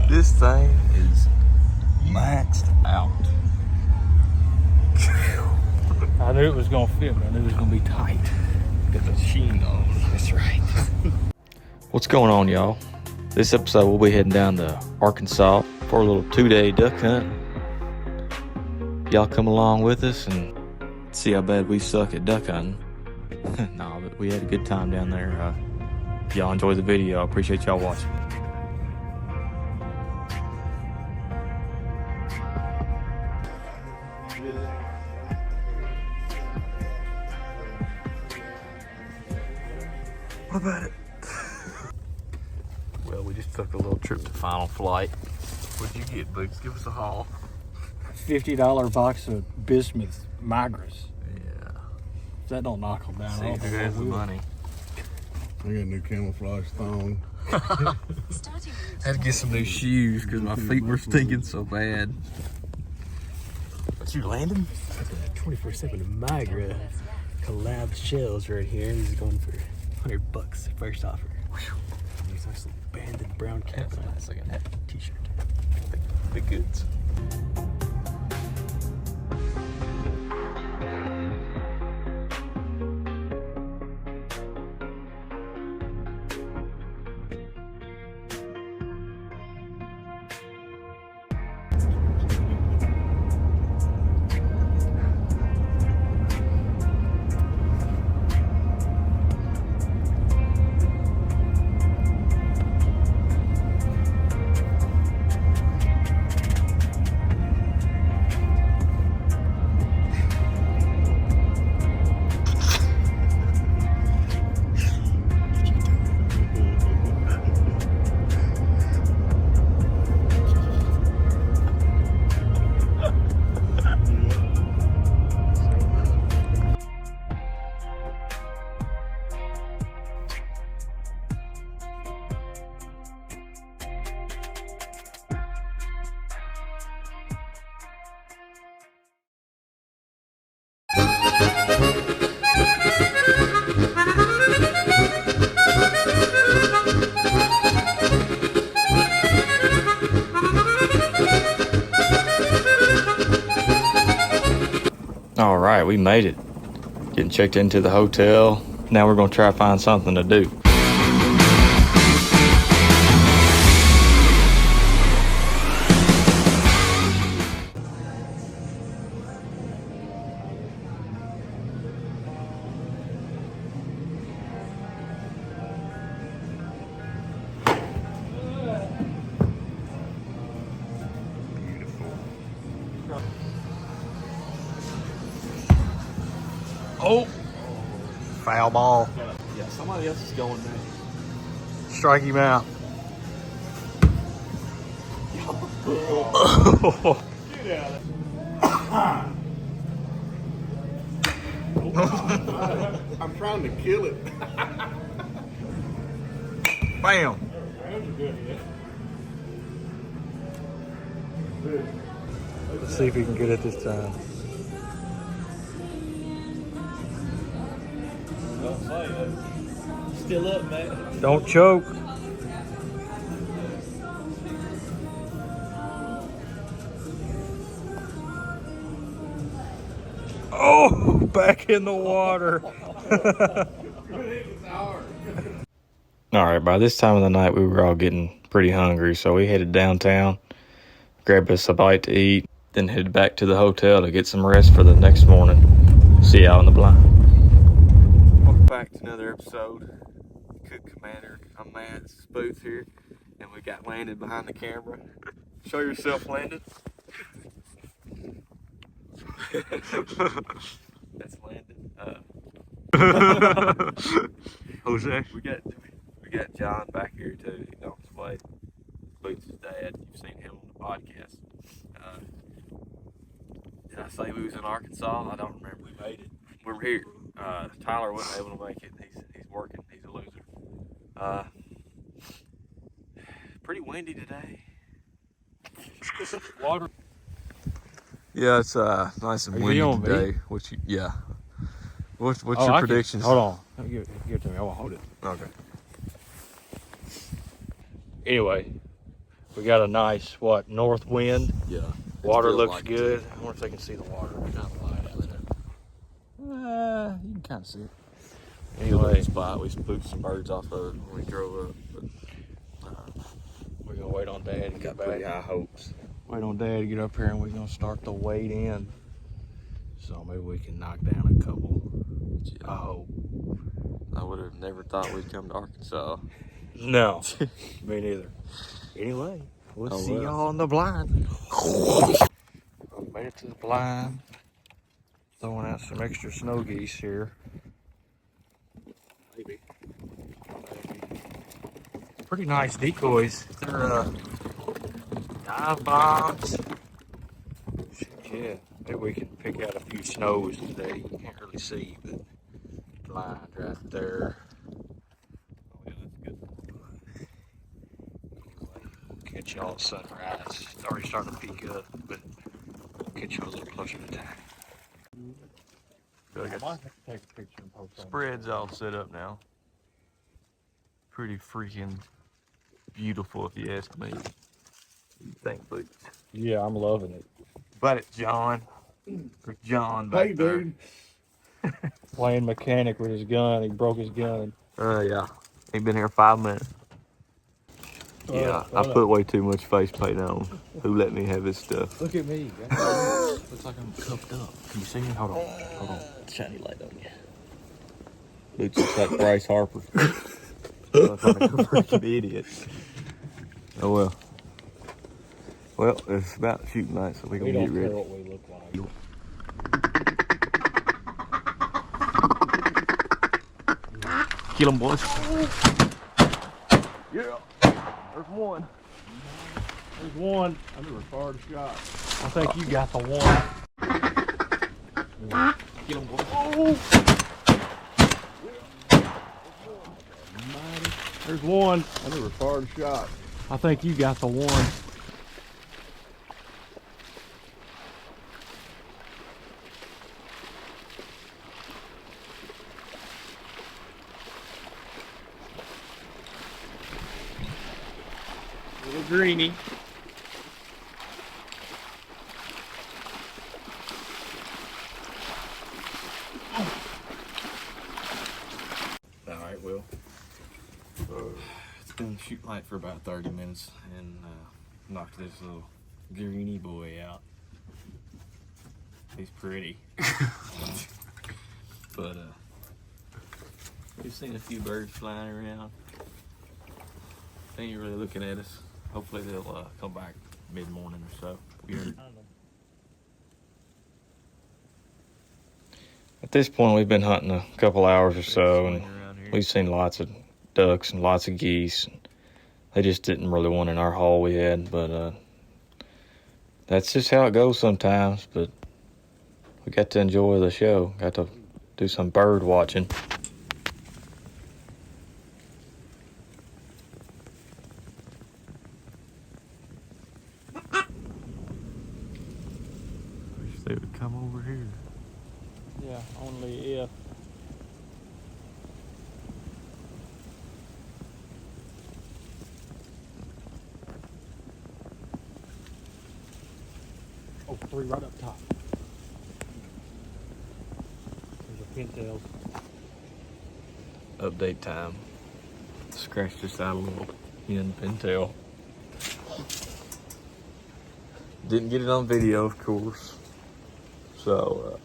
This thing is maxed out. I knew it was gonna fit, but I knew it was gonna be tight. Got the sheen on. That's right. What's going on, y'all? This episode we'll be heading down to Arkansas for a little 2-day duck hunt. Y'all come along with us and see how bad we suck at duck hunting. Nah, but we had a good time down there. If y'all enjoy the video, I appreciate y'all watching. What about it? Well, we just took a little trip to Final Flight. What'd you get, Boots? Give us a haul. $50 box of bismuth migras. Yeah. If that don't knock them down. See who has the money. I got a new camouflage thong. I had to get some new shoes because my feet were stinking so bad. What you, Landon? 24/7 Migra collab shells right here. This is going for $100 first offer. These nice little banded brown cap. That's a nice looking hat. T-shirt. The goods. All right, we made it. Getting checked into the hotel. Now we're gonna try to find something to do. Oh, foul ball. Yeah, somebody else is going there. Strike him out. I'm trying to kill it. Bam. Let's see if we can get it this time. Still up, man. Don't choke. Oh, back in the water. All right, by this time of the night, we were all getting pretty hungry, so we headed downtown, grabbed us a bite to eat, then headed back to the hotel to get some rest for the next morning. See y'all in the blind. Welcome back to another episode. Coot Commander. I'm Matt. This is Booth here, and we got Landon behind the camera. Show yourself, Landon. That's Landon. Jose. We got John back here too. He don't play. Booth's dad. You've seen him on the podcast say we was in Arkansas? I don't remember. We made it. We were here. Tyler wasn't able to make it. He's working. He's a loser. Pretty windy today. Water. Yeah, it's nice and Are you windy on me? today. Yeah. What's your predictions? Hold on. Give it to me. I won't hold it. Okay. Anyway, we got a nice north wind. Yeah. Water feels looks like it, good. too. I wonder if they can see the water. Kind of light out there. You can kind of see it. Anyway, Spot. We spooked some birds off of it when we drove up. But we're gonna wait on Dad to get got pretty back. high hopes. Wait on Dad to get up here, and we're gonna start the wade in. So maybe we can knock down a couple. Yeah. I hope. I would have never thought we'd come to Arkansas. No, me neither. Anyway, we'll Oh, see well. y'all on the blind. Made it to the blind. Throwing out some extra snow geese here. Maybe. Pretty nice decoys. They're dive bombs. Yeah, maybe we can pick out a few snows today. You can't really see, but blind right there. Oh yeah, that's good. We'll catch y'all at sunrise. It's already starting to peak up, but we'll catch y'all a little closer to time. Feel like I might it's have to take a picture and post on spread's all set up now. Pretty freaking beautiful, if you ask me. What do you think, Boots? Yeah, I'm loving it. But it's John. Or John back Hey, there. dude. Playing mechanic with his gun. He broke his gun. Yeah. He been here 5 minutes. Yeah, I put way too much face paint on. Who let me have his stuff? Look at me. Looks like I'm cuffed up. Can you see me? Hold on. Hold on. Shiny light on you. Boots looks like Bryce Harper. Looks like a freaking idiot. Oh well. Well, it's about shooting night, so we We gonna don't get care ready. what we look like. Kill him, boys. Yeah. There's one. There's one. I never fired a shot. I think you got the one. Kill him, boys. There's one. I never fired a shot. I think you got the one. Little greenie. Alright, Will. It's been shooting light for about 30 minutes and knocked this little greenie boy out. He's pretty. But we've seen a few birds flying around. They ain't really looking at us. Hopefully they'll come back mid-morning or so. At this point, we've been hunting a couple hours or so, and we've seen lots of ducks and lots of geese. They just didn't really want in our hole we had, but that's just how it goes sometimes. But we got to enjoy the show. Got to do some bird watching. Wish they would come over here. Yeah, only if. Oh, 3 right up top. There's a pintail. Update time. Scratched just out a little hen pintail. Didn't get it on video, of course. So,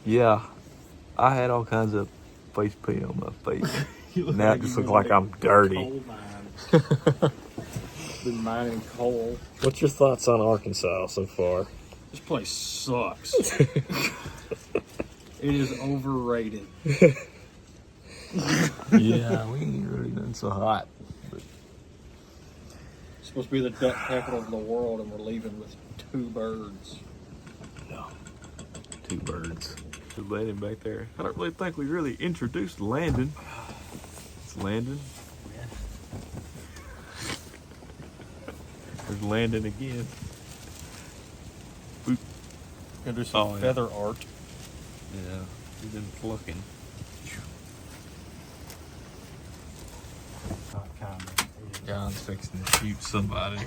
yeah, I had all kinds of face paint on my face. Now it just looks like I'm dirty. Been mining coal. What's your thoughts on Arkansas so far? This place sucks. It is overrated. Yeah, we ain't really done so hot. But It's supposed to be the duck capital of the world, and we're leaving with 2 birds. 2 birds. There's Landon back there. I don't really think we really introduced Landon. It's Landon. There's Landon again. Boop. Gonna do some feather art. Yeah, he's been plucking. John's fixing to shoot somebody.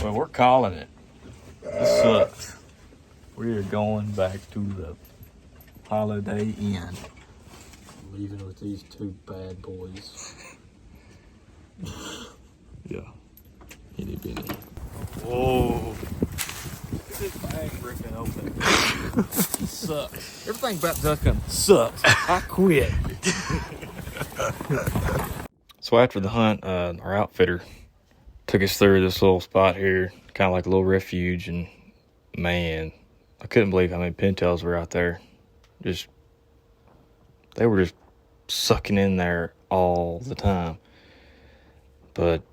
Well, we're calling it. This sucks. We are going back to the Holiday Inn. Leaving with these 2 bad boys. Yeah. Itty bitty. Whoa. Look at this bag breaking open. Sucks. Everything about duck hunting sucks. I quit. So after the hunt, our outfitter took us through this little spot here, kind of like a little refuge, and man, I couldn't believe how many pintails were out there. They were just sucking in there all the time. But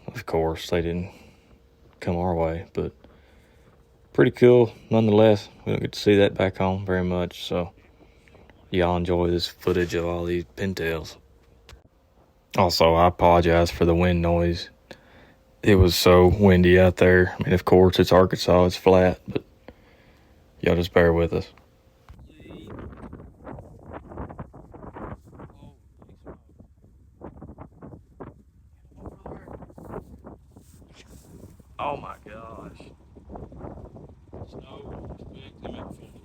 of course, they didn't come our way. But pretty cool nonetheless. We don't get to see that back home very much, so y'all enjoy this footage of all these pintails. Also, I apologize for the wind noise. It was so windy out there. I mean, of course, it's Arkansas, it's flat, but y'all just bear with us. Oh my gosh. Snow is big. They make fun of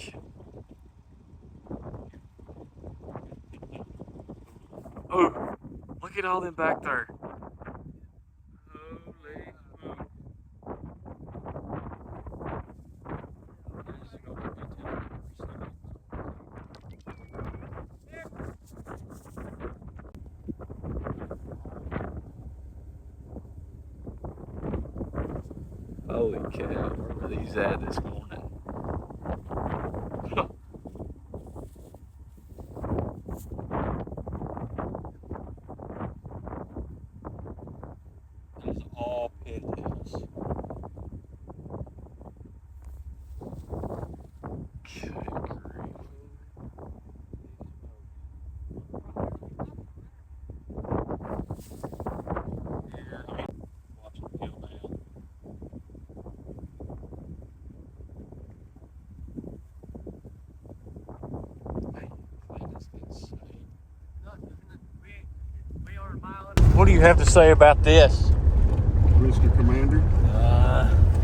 it. Oh, look at all them back there. Holy smoke. Holy cow, where were these at this morning? These are all pintails. What do you have to say about this? Mr. Commander.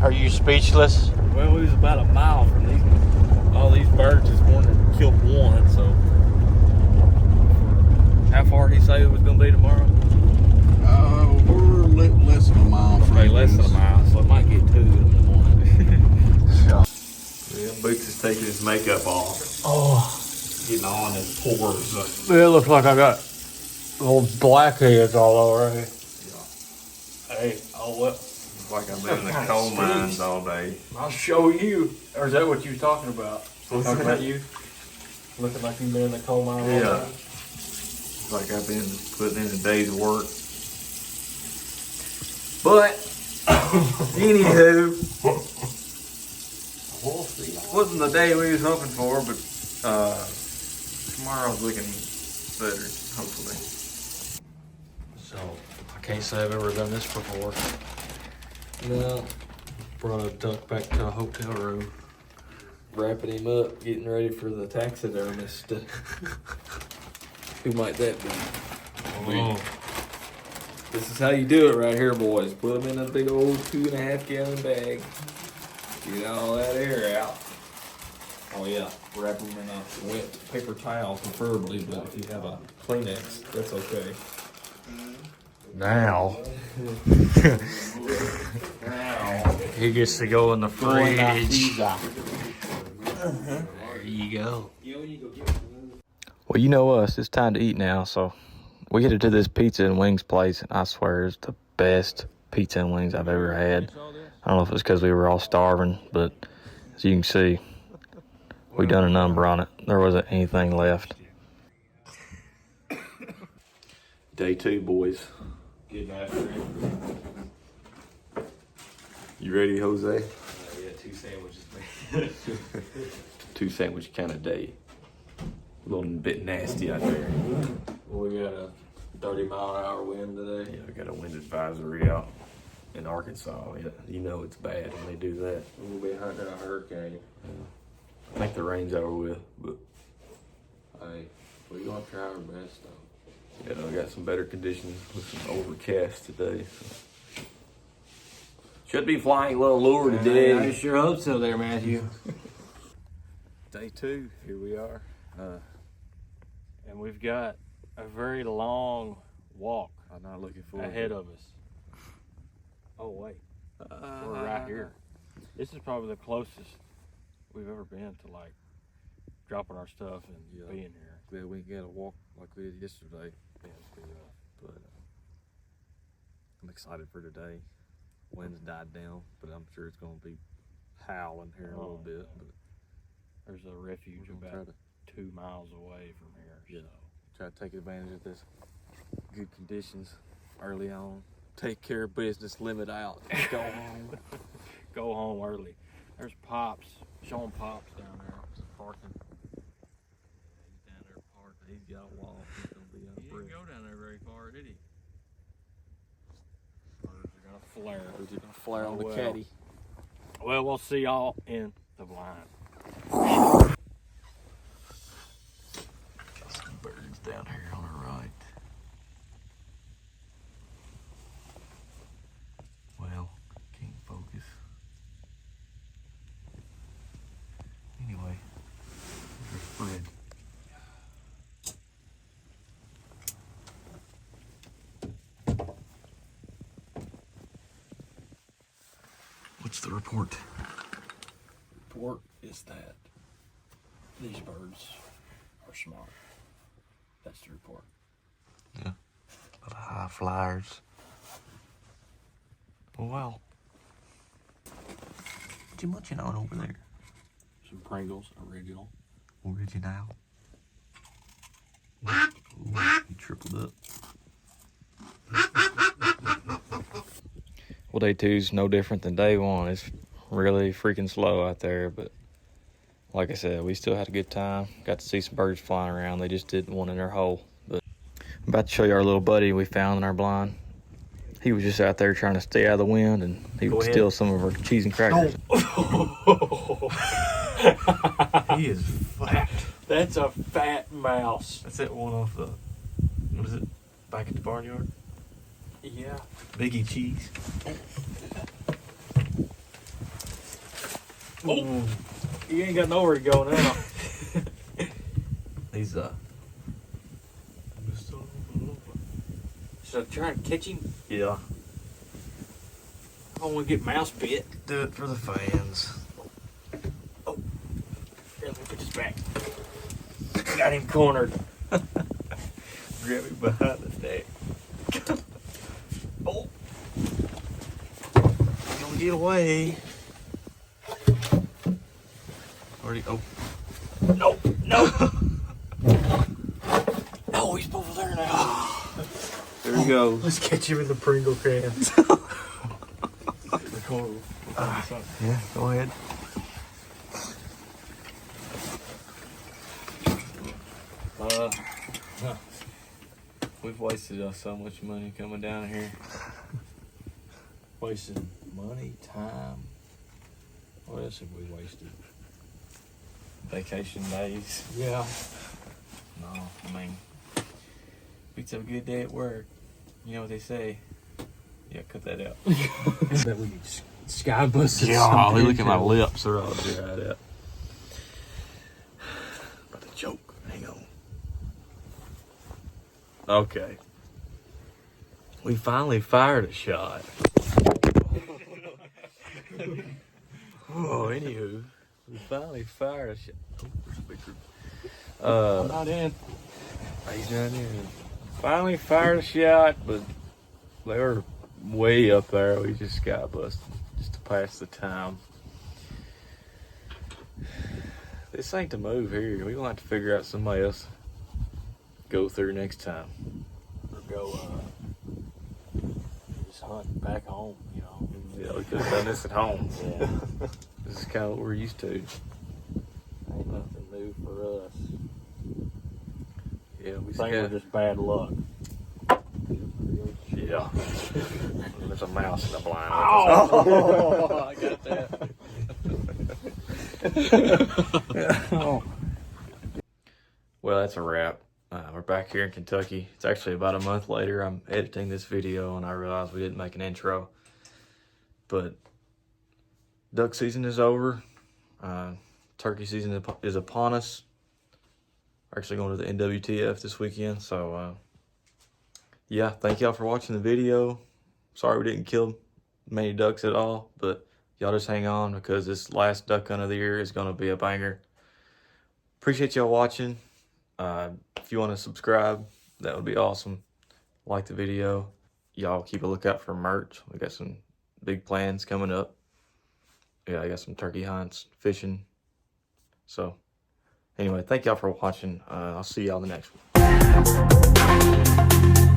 Are you speechless? Well, we was about a mile from all these birds this morning. Killed one, so. How far did he say it was going to be tomorrow? We're less than a mile from Okay, less than a mile, so it might get 2 in the morning. Yeah, Boots is taking his makeup off. Oh, Getting on his pores. it looks like I got little blackheads all over here. Yeah. Hey, oh well. It's like I've been in the coal mines all day. I'll show you. Or is that what you were talking about? Talking about you? Looking like you've been in the coal mine all Yeah. day? It's like I've been putting in a day's work. But, anywho, We'll see. wasn't the day we was hoping for, but tomorrow's looking better, hopefully. So, I can't say I've ever done this before. No. Brought a duck back to a hotel room. Wrapping him up, getting ready for the taxidermist. Who might that be? Oh. This is how you do it right here, boys. Put them in a big old 2.5 gallon bag. Get all that air out. Oh yeah, wrap them in a wet paper towel preferably, but if you have a Kleenex, that's okay. Now. He gets to go in the fridge. There you go. Well, you know us. It's time to eat now, so we headed to this pizza and wings place, and I swear it's the best pizza and wings I've ever had. I don't know if it's because we were all starving, but as you can see, we done a number on it. There wasn't anything left. Day 2, boys. Getting after it. You ready, Jose? Yeah, 2 sandwiches, man. 2 sandwich kind of day. A little bit nasty out there. Well, we got a 30-mile-an-hour wind today. Yeah, we got a wind advisory out in Arkansas. Yeah, you know it's bad when they do that. We'll be hunting a hurricane. I think the rain's over with, but Hey, we're gonna try our best though. yeah, we got some better conditions with some overcast today. So. Should be flying a little lure today. I sure hope so there, Matthew. Day 2, here we are. And we've got a very long walk I'm not looking forward ahead to of us. Oh wait, we're right here. This is probably the closest we've ever been to like dropping our stuff and being here. Glad we get a walk like we did yesterday. Yeah, it's pretty rough. But I'm excited for today. Wind's died down, but I'm sure it's going to be howling here in a little bit. But there's a refuge we're gonna about try 2 miles away from here. Yeah. Try to take advantage of this good conditions early on. Take care of business, limit out, go home. Go home early. There's Pops, showing Pops down there parking. He's down there parking. He's got a wall. He's gonna be up. He didn't go down there very far, did he? Birds are gonna flare. Birds are gonna flare on the well. caddy. Well, we'll see y'all in the blind. Some birds down here on the right. Well, can't focus. Anyway, there's Fred. What's the report? Report is that these birds are smart. That's the report. Yeah. A lot of high flyers. Well, what you munching on over there? Some Pringles, original. Original. Ooh, you tripled up. Well, day 2's no different than day 1. It's really freaking slow out there, but like I said, we still had a good time. Got to see some birds flying around. They just didn't want in their hole. But I'm about to show you our little buddy we found in our blind. He was just out there trying to stay out of the wind, and he would steal some of our cheese and crackers. He is fat. That's a fat mouse. That's that one off the, what is it, back at the barnyard? Yeah. Biggie cheese. Oh, you ain't got nowhere to go now. He's Should I try and catch him? yeah. I don't want to get mouse bit. Do it for the fans. Oh, here, let me put this back. Got him cornered. Grab me behind the neck. Oh, Don't get away. Already. Oh. no, no. Oh, he's over there now. There he goes. Let's catch him in the Pringle can. Yeah, go ahead. We've wasted so much money coming down here. Wasting money, time. What else have we wasted? Vacation days. Yeah. No, I mean, beats up a good day at work. You know what they say? Yeah, cut that out. Bet we sky busted. Golly, look at my lips. They're all dried out. About to choke. Hang on. Okay. We finally fired a shot. Oh, anywho, we finally fired a shot. Oh, there's a big group. I'm not in. He's not in. Finally fired a shot, but they were way up there. We just got busted just to pass the time. This ain't the move here. We're gonna have to figure out somebody else to go through next time. Or go just hunt back home, you know. Yeah, we could have done this at home. Yeah. This is kind of what we're used to. Ain't nothing new for us. Yeah, we I think we're just bad luck. Yeah. There's a mouse in the blind. Oh, I got that. Well, that's a wrap. We're back here in Kentucky. It's actually about a month later. I'm editing this video and I realized we didn't make an intro. But duck season is over. Turkey season is upon us. We're actually going to the NWTF this weekend. So, yeah, thank y'all for watching the video. Sorry we didn't kill many ducks at all. But y'all just hang on because this last duck hunt of the year is going to be a banger. Appreciate y'all watching. If you want to subscribe, that would be awesome. Like the video. Y'all keep a lookout for merch. We got some big plans coming up. Yeah, I got some turkey hunts, fishing. So, anyway, thank y'all for watching. I'll see y'all in the next one.